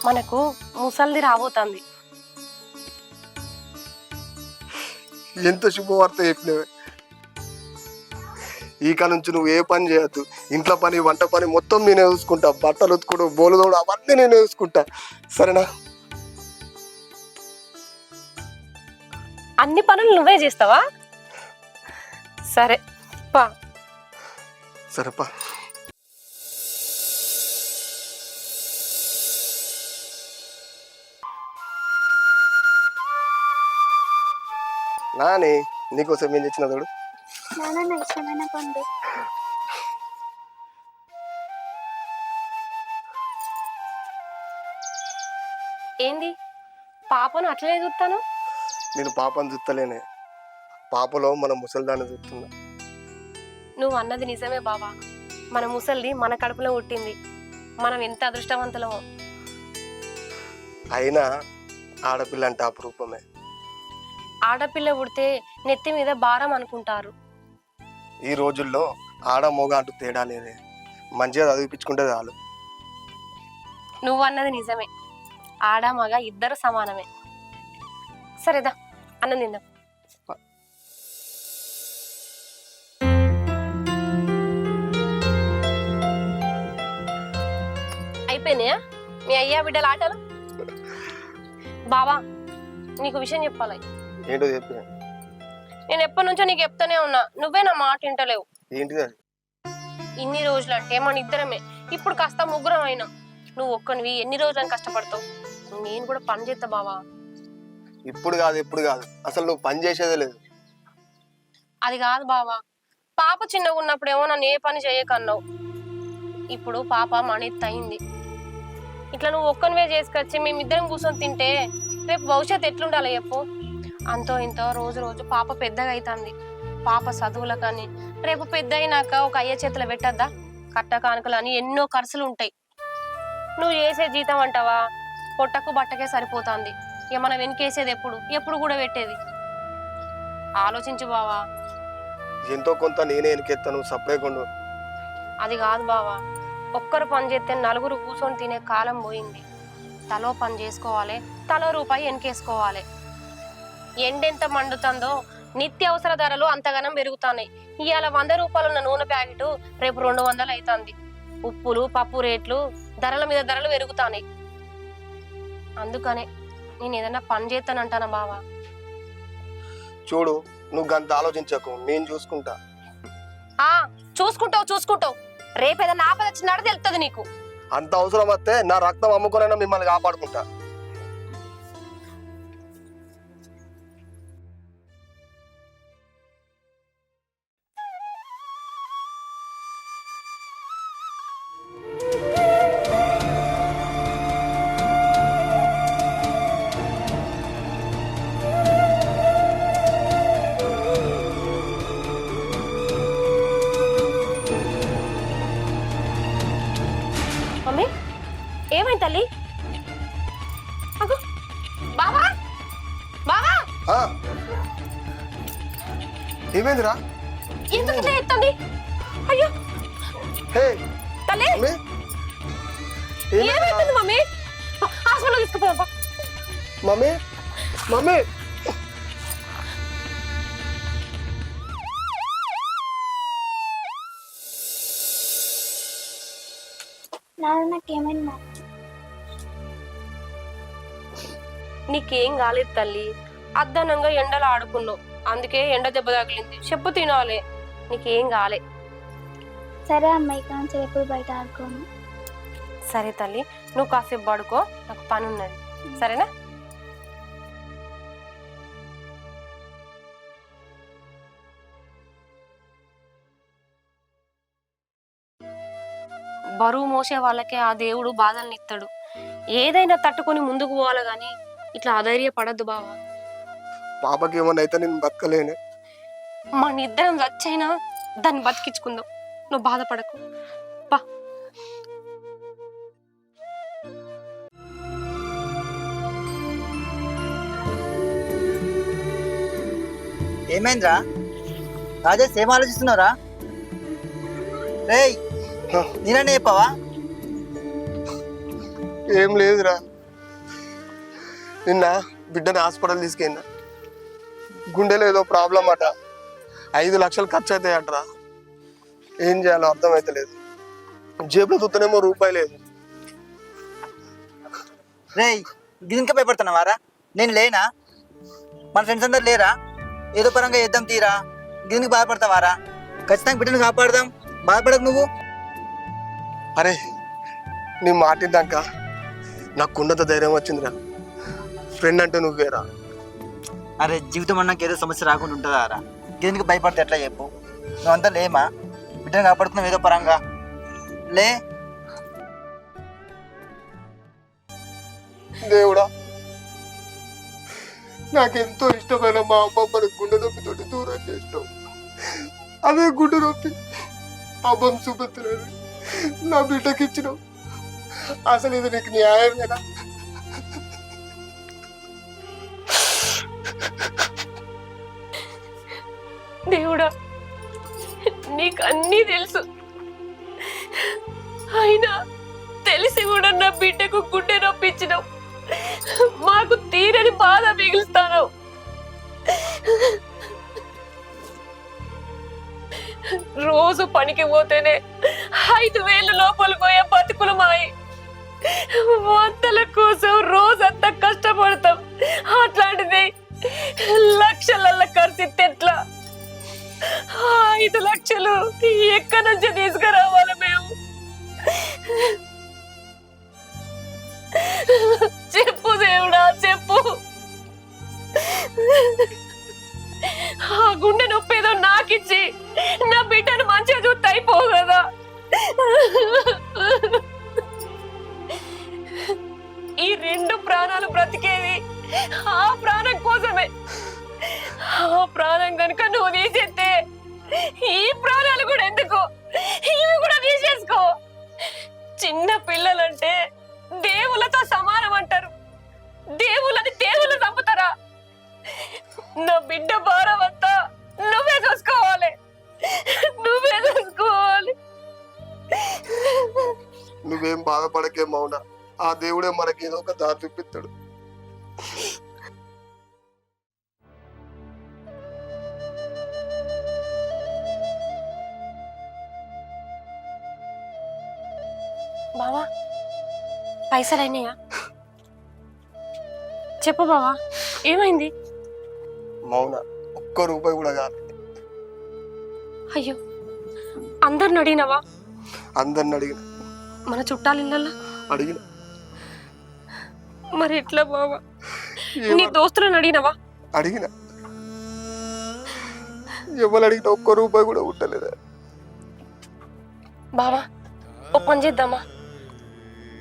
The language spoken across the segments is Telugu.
మనకు ముసల్ది రాబోతుంది. ఎంత శుభవార్త చెప్పినవే. ఈక నుంచి నువ్వు ఏ పని చేయద్దు. ఇంట్లో పని, వంట పని మొత్తం నేనే చూసుకుంటా. బట్టలు ఉతుకుడు, బోలుదోడు అవన్నీ నేనే చూసుకుంటా. సరేనా? అన్ని పనులు నువ్వే చేస్తావా? సరే పా. సరేపా. నాని నీకోసం ఏం తెచ్చిన తోడు. ఇష్టమైన పండు. ఏంది పాపను అట్లనే చూస్తాను? నేను పాపను చూస్తలేనే, పాపలో మన ముసలిదాన్ని చూస్తున్నా. నువ్వు అన్నది నిజమే బాబా. మన ముసల్ది మన కడుపులో పుట్టింది. మనం ఎంత అదృష్టవంతులమో. అయినా ఆడపిల్ల అంటే అపురూపమే. ఆడపిల్ల పుడితే నెత్తి మీద భారం అనుకుంటారు. ఈ రోజుల్లో ఆడ మోగ అంటూ తేడా లేదే. మంచిగా చదివిపించుకుంటే చాలు. నువ్వు అన్నది నిజమే. ఆడ మగ ఇద్దరు సమానమే. సరేదా అన్నం తిందాం. అయిపోయినాయా మీ అయ్యా బిడ్డల ఆటలు? బావా నీకు విషయం చెప్పాలి. ఏంటో చెప్పి. నేను ఎప్పటి నుంచో నీకు చెప్తానే ఉన్నా, నువ్వే నా మాట వింటలేవు. ఏంటిది అది? ఇన్ని రోజులు అంటే మన ఇద్దరమే, ఇప్పుడు కాస్త ముగ్గురం అయినా. నువ్వు ఒక్కనివి ఎన్ని రోజులని కష్టపడతావు? నేను కూడా పని చేస్తా బావా. ఇప్పుడు కాదు, ఎప్పుడు కాదు. అసలు నువ్వు పని చేసేదే లేదు. అది కాదు బావా, పాప చిన్నగా ఉన్నప్పుడేమో నన్ను ఏ పని చేయకన్నావు. ఇప్పుడు పాప మన ఎత్తు అయింది. ఇట్లా నువ్వు ఒక్కనివే చేసుకొచ్చి మేమిద్దరం కూర్చొని తింటే రేపు భవిష్యత్తు ఎట్లుండాలి చెప్పు? అంతో ఇంతో రోజు రోజు పాప పెద్దగా అవుతుంది. పాప చదువులు కానీ రేపు పెద్ద అయినాక ఒక అయ్య చేతిలో పెట్టద్దా? కట్ట కానుకలు అని ఎన్నో ఖర్చులు ఉంటాయి. నువ్వు చేసే జీతం అంటావా పొట్టకు బట్టకే సరిపోతుంది. ఇక మనం వెనకేసేది ఎప్పుడు కూడా పెట్టేది. ఆలోచించు బావా. ఎంతో కొంత నేనే వెనకెత్తాను, సపరేట్. అది కాదు బావా, ఒక్కరు పని చేస్తే నలుగురు కూర్చొని తినే కాలం పోయింది. తలో పని చేసుకోవాలి, తలో రూపాయి వెనకేసుకోవాలి. ఎండెంత మండుతుందో నిత్యావసర ధరలు అంతగానం పెరుగుతున్నాయి. ఇవాళ 100 రూపాయలు ఉన్న నూనె ప్యాకెట్ రేపు 200 అవుతుంది. ఉప్పులు పప్పు రేట్లు ధరల మీద ధరలు పెరుగుతున్నాయి. అందుకనే నేను ఏదైనా పని చేస్తానంటానా బావా. చూడు, నువ్వు గంత ఆలోచించకు, నేను చూసుకుంటా. చూసుకుంటావు. రేపు ఏదైనా ఆపద వచ్చినాడు తెలుస్తుంది నీకు. అంత అవసరం వస్తే నా రక్తం అమ్ముకునైనా మిమ్మల్ని కాపాడుకుంటా. మమ్మీ ఏమైంది తల్లి? బావా ఏమైందిరా? ఎందుకు ఇట్లా ఎత్తండి? అయ్యో తల్లి ఏమైంది మమ్మీ? హాస్పిటల్ తీసుకుపోదాం. మమ్మీ నాకేమైంది? నీకేం కాలేదు తల్లి, అద్దనంగా ఎండలు ఆడుకున్నావు, అందుకే ఎండ దెబ్బ తగిలింది. చెప్పు తినాలి, నీకేం కాలే. సరే అమ్మాయి, కానీ ఎప్పుడు బయట ఆడుకోను. సరే తల్లి, నువ్వు కాసేపు పడుకో, నాకు పని ఉన్నది. సరేనా? బరువు మోసే వాళ్ళకే ఆ దేవుడు బాధల్ని ఇస్తాడు. ఏదైనా తట్టుకొని ముందుకు పోవాలి గాని ఇట్లా అధైర్యపడద్దు బావా. పాపకి ఏమన్నా అయితే నేను బతకలేనే. మన ఇద్దరం చచ్చైనా దాన్ని బతికించుకుందాం. నువ్వు బాధపడకు. పా. ఏమైందిరా రాజేష్, ఏం ఆలోచిస్తున్నారా? రేయ్, నేననే చెప్పావా? ఏం లేదురా, నిన్న బిడ్డని హాస్పిటల్ తీసుకెళ్ళినా, గుండెలో ఏదో ప్రాబ్లం అట, 5 లక్షలు ఖర్చు అవుతాయి అంటరా. ఏం చేయాలో అర్థమైతలేదు. జేబులో చూస్తేనేమో రూపాయి లేదు. రేయ్ దీనికే భయపడుతున్నావారా? నేను లేనా? మన ఫ్రెండ్స్ అందరు లేరా? ఏదో పరంగా చేద్దాం తీరా. దీనికి బాధపడతావారా? ఖచ్చితంగా బిడ్డను కాపాడదాం. బాధపడకు నువ్వు. అరే నీ మాటిందాక నాకు ఉన్నత ధైర్యం వచ్చిందిరా. ఫ్రెండ్ అంటే నువ్వేరా. అరే జీవితం అన్నాక ఏదో సమస్య రాకుండా ఉంటుందా రా? దీనికి భయపడితే ఎట్లా చెప్పు? నువ్వంతా లేమా? బిడ్డను కాపాడుతున్నావు ఏదో పరంగా. లే. దేవుడా, నాకెంతో ఇష్టమైన మా అమ్మమ్మని గుండె నొప్పితోటి దూరం చేసినావు. అదే గుండె నొప్పి అమ్మం చూపెత్తలేదు, నా బిడ్డకి ఇచ్చినావు. అసలు ఇది నీకు న్యాయమేనా? దేవుడా, నీకు అన్నీ తెలుసు, అయినా తెలిసి కూడా నా బిడ్డకు గుండె నొప్పించినావు. మాకు తీరని బాధ మిగులుస్తాను. రోజు పనికి పోతేనే 5,000 లోపలికి పోయే బతుకులు మాయి. వంటల కోసం రోజంతా కష్టపడతాం. అట్లాంటిది లక్షల ఖర్చు ఎట్లా? 5 లక్షలు ఎక్కడి నుంచి తీసుకురావాలి మేము? చెప్పు దేవుడా, చెప్పు. ఆ గుండె నొప్పి ఏదో నాకిచ్చి నా బిడ్డను మంచిగా చూస్తే అయిపోవు కదా. ఈ 2 ప్రాణాలు బ్రతికేది ఆ ప్రాణం కోసమే. ఆ ప్రాణం కనుక నువ్వు తీసేస్తే ఈ ప్రాణాలు కూడా ఎందుకు? ఇవి కూడా తీసేసుకో. చిన్న పిల్లలంటే దేవుళ్ళతో సమానం అంటారు. దేవుళ్ళని దేవుళ్ళు చంపుతారా? నా బిడ్డ భారం అంతా నువ్వే చూసుకోవాలి, నువ్వే చూసుకోవాలి. నువ్వేం బాధపడకే మౌన, ఆ దేవుడే మనకి ఏదో ఒక దారి చూపిస్తాడు. బావా, పైసలు అయినాయా? చెప్పు బావా, ఏమైంది? మౌన, ఒక్క రూపాయి కూడా కాదు. అయ్యో, అందరిని అడిగినవా? అందరిని అడిగిన. మన చుట్టాల ఇళ్ళల్లో అడిగిన. మరి ఎట్లా బావా? నీ దోస్తులను అడిగినవా? అడిగిన. ఎవరు అడిగిన ఒక్క రూపాయి కూడా ఉండలేదా? బావా, ఓ పని చేద్దామా?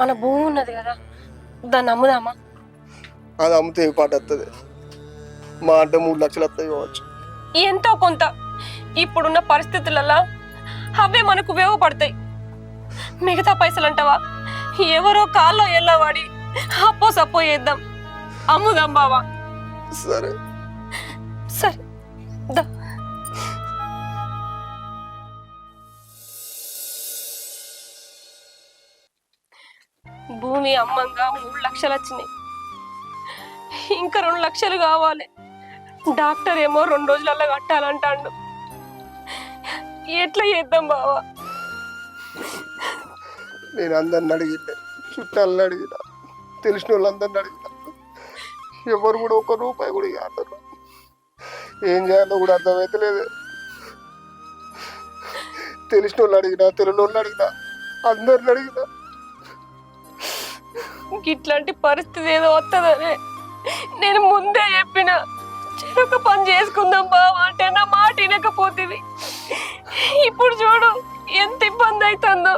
మన భూమి ఉన్నది కదా, దాన్ని అమ్ముదామా? అది అమ్మితే ఏ పాట వస్తుంది? మా అంటే 3 లక్షలు వస్తాయి కావచ్చు. ఎంతో కొంత ఇప్పుడున్న పరిస్థితులలో అవే మనకు ఉపయోగపడతాయి. మిగతా పైసలు అంటావా? ఎవరో కాల్లో ఎల్లవాడి అప్పో సప్పో చేద్దాం, అమ్ముదాం బావా. సరే సరే దా. భూమి అమ్మంగా 3 లక్షలు వచ్చినాయి. ఇంకా 2 లక్షలు కావాలి. డాక్టర్ ఏమో 2 రోజులలో కట్టాలంటాడు. ఎట్లా చేద్దాం బావా? నేను అందరిని అడిగిన, చుట్టాలని అడిగిన, తెలిసిన వాళ్ళందరిని అడిగిన, ఎవరు కూడా ఒక్క రూపాయి కూడా ఇవ్వరు. ఏం చేయాలో కూడా అర్థమైతలేదు. తెలిసిన వాళ్ళు అడిగినా, తెలియని వాళ్ళు అడిగినా, అందరిని అడిగినా. ఇట్లాంటి పరిస్థితి ఏదో వస్తుందనే నేను ముందే చెప్పిన. చెరొక పని చేసుకుందాం బావా అంటే నా మాట వినకపోతుంది. ఇప్పుడు చూడు ఎంత ఇబ్బంది అవుతుందో.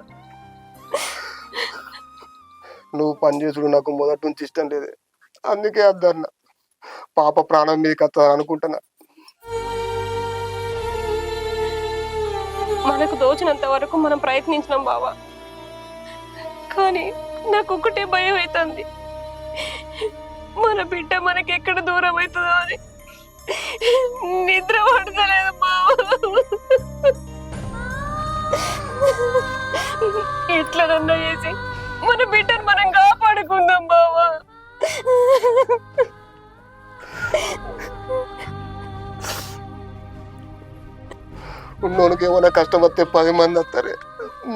నువ్వు పని చేసుడు నాకు మొదటి నుంచి ఇష్టం లేదు. అందుకే అద్దన్న పాప ప్రాణం మీదకి వస్తుంది అనుకుంటున్నా. మనకు దోచినంత వరకు మనం ప్రయత్నించినాం బావా, కానీ నాకు ఒకటే భయం అవుతుంది. మన బిడ్డ మనకి ఎక్కడ దూరం అవుతుందో అని నిద్ర పడతలేదు బావా. ఎట్లనన్నా చేసి మన బిడ్డను మనం కాపాడుకుందాం బావా. ఉన్నోనికి ఏమైనా కష్టం వస్తే 10 మంది వస్తారే,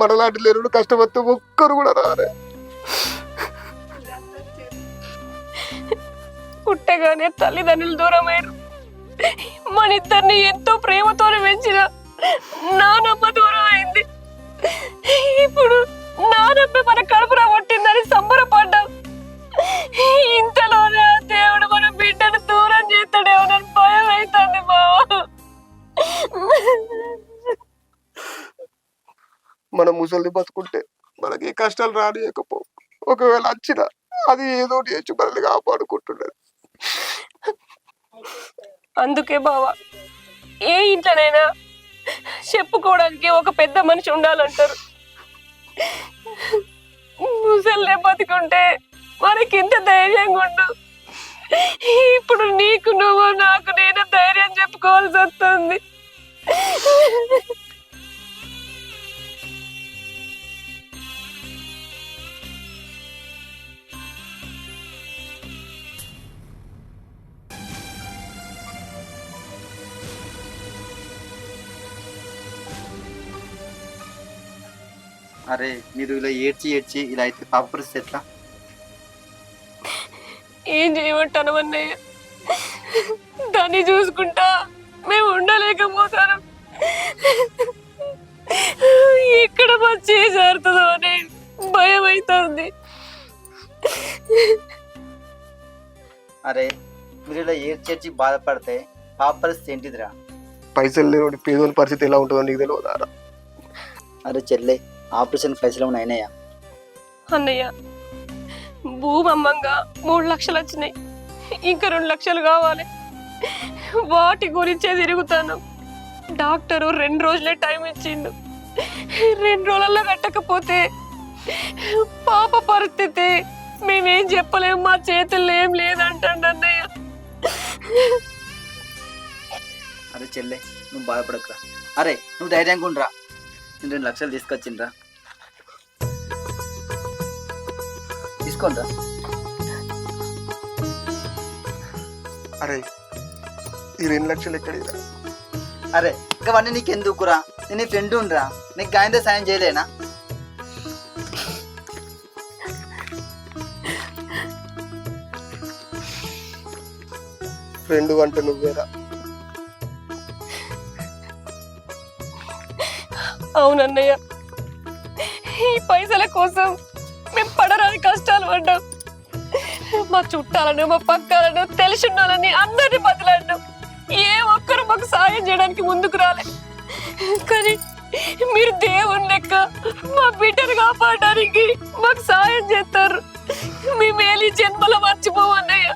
మనలాంటి లేరు కష్టం వస్తే ఒక్కరు కూడా రారే. పుట్టగానే తల్లిదండ్రులు దూరమయ్యారు. మన ఇద్దరిని ఎంతో ప్రేమతోనే పెంచిన నానమ్మ దూరం అయింది. ఇప్పుడు నానమ్మ మన కడుపున కొట్టిందని సంబరపడ్డాం. ఇంతలోనే దేవుడు మన బిడ్డను దూరం చేస్తాడేమోనని భయం అవుతుంది బావ. మన ముసలిని బతుకుంటే మనకి కష్టాలు రానియకపో, ఒకవేళ వచ్చినా అది ఏదో చేసి మనల్ని కాపాడుకుంటున్నది. అందుకే బావా, ఏ ఇంట్లోనైనా చెప్పుకోవడానికి ఒక పెద్ద మనిషి ఉండాలంటారు. ముసలినే బతుకుంటే మనకి ఇంత ధైర్యంగా ఉండు. ఇప్పుడు నీకు నువ్వు, నాకు నేను ధైర్యం చెప్పుకోవాల్సి వస్తుంది. అరే మీరు ఇలా ఏడ్చి ఏడ్చి ఇలా అయితే పాప పరిస్థితి ఎట్లా? ఏం చేయమంటాను అన్నయ్య, దాన్ని చూసుకుంటా మేము ఉండలేకపోతాను. ఎక్కడ వచ్చి జరుగుతుందో అని భయం అవుతుంది. అరే మీరు ఇలా ఏడ్చి ఏడ్చి బాధపడితే పాప పరిస్థితి ఏంటిదిరా? పైసలు లేని పేదోని పరిస్థితి ఎలా ఉంటుందో నీకు తెలియదారా? అరే చెల్లె, ఆపరేషన్ పైసలు ఏమైనా అయినాయా? అన్నయ్య, భూమమ్మంగా 3 లక్షలు వచ్చినాయి, ఇంకా 2 లక్షలు కావాలి. వాటి గురించే తిరుగుతాను. డాక్టరు 2 రోజులే టైం ఇచ్చిండు. 2 రోజుల్లో కట్టకపోతే పాప పరిస్థితి మేమేం చెప్పలేము, మా చేతుల్లో ఏం లేదంటాడు అన్నయ్య. అరే చెల్లె, నువ్వు బాధపడకురా. అరే నువ్వు ధైర్యంగా ఉండరా. నేను 2 లక్షలు తీసుకొచ్చిండ్రా, తీసుకోండిరా. అరే ఈ 2 లక్షలు ఎక్కడిరా? అరే ఇవన్నీ నీకెందుకురా? నేను నీ ఫ్రెండ్ ఉండరా, నీకు గాయంతో సాయం చేయలేనా? ఫ్రెండ్ అంటే నువ్వేరా? అవునన్నయ్య, ఈ పైసల కోసం మేము పడరాని కష్టాలు పడ్డాం. మా చుట్టాలను, మా పక్కలను, తెలిసిన్నోళ్ళని అందరినీ బదిలాడినాం. ఏ ఒక్కరు మాకు సాయం చేయడానికి ముందుకు రాలే. కానీ మీరు దేవుని లెక్క మా బిడ్డను కాపాడడానికి మాకు సాయం చేస్తారు. మీ మేలు జన్మలో మర్చిపోవన్నయ్య.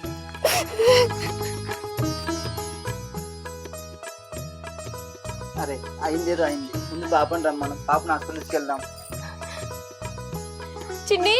అరే అయిందేదో అయింది, ముందు పాపని రమ్మను, పాపను హాస్పిటల్ తీసుకెళ్దాం. చిన్ని,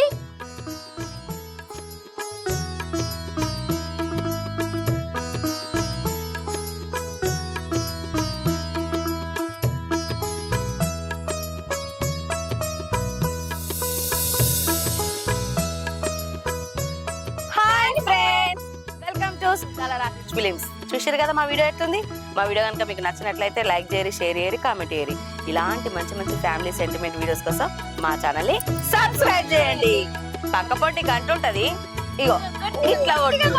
ఫిలిమ్స్ చూసారు కదా. మా వీడియో ఎట్లుంది? మా వీడియో కనుక మీకు నచ్చినట్లయితే లైక్ చేయరి, షేర్ చేయరి, కామెంట్ చేయరి. ఇలాంటి మంచి మంచి ఫ్యామిలీ సెంటిమెంట్ వీడియోస్ కోసం మా ఛానల్ ని సబ్స్క్రైబ్ చేయండి. పక్క పొంటి గంట ఉంటది, ఇగో ఇట్లా కొట్టు.